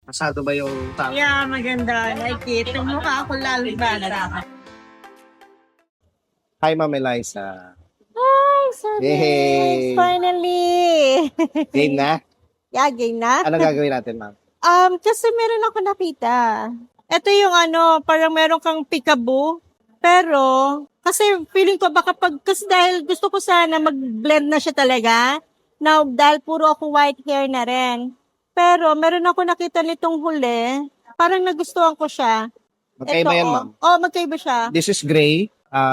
Pasado ba yung tama? Yeah, maganda. Like it. Yung mukha ako lalo bata. Hi, Ma'am Eliza. Hi, Sabi! Yay! Finally! Game na? Yeah, game na. Ano gagawin natin, Ma'am? Kasi meron ako nakita. Ito yung parang meron kang peekaboo. Pero, kasi feeling ko baka kasi dahil gusto ko sana mag-blend na siya talaga. Now, dahil puro ako white hair na rin. Pero, meron ako nakita nitong huli. Parang nagustuhan ko siya. Magkaiba yan, Ma'am. Magkaiba siya. This is gray,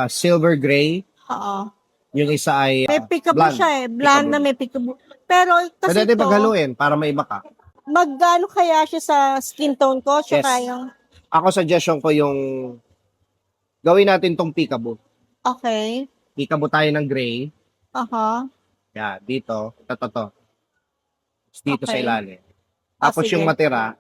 silver gray. Oo. Yung isa ay May peekaboo blonde. siya eh. Blonde na may peekaboo. Pero, kasi Pwede paghaluin para may iba ka. magano kaya siya sa skin tone ko? Tsaka Yes. yung, Ako suggestion ko yung gawin natin tong peekaboo. okay. Peekaboo tayo ng gray. Aha. Yeah, dito. Ito. Dito sa Okay. ilalim. Tapos sige. yung matira,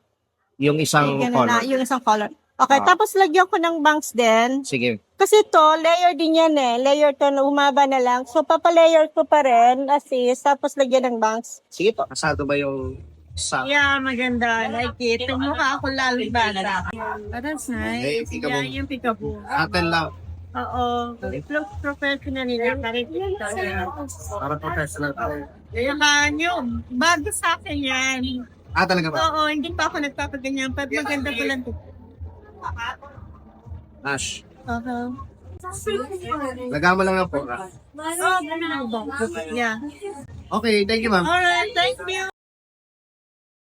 yung isang Ganun color. na, yung isang color. Okay, tapos lagyan ko ng bangs din. Sige. Kasi to layer din yan eh. Layer to na umaba na lang. So, papalayer ko pa rin, assist, tapos lagyan ng bangs. Sige po. Pasado ba yung sa... Yeah, maganda. Like it. Yung mukha ako lalo bata. Oh, that's Hey, nice. peekaboo. Yeah, yung peekaboo. Atin lang. Oo. It looks professional nila. Para professional tayo. Kaya nyo, bago sa akin yan. Talaga ba? Oo, hindi pa ako nagpapaganyan. Pero maganda ko lang. Ash. Uh-huh. Lagama lang na po. Oh, ganun ba? Yeah. Okay, thank you, ma'am. Alright, thank you.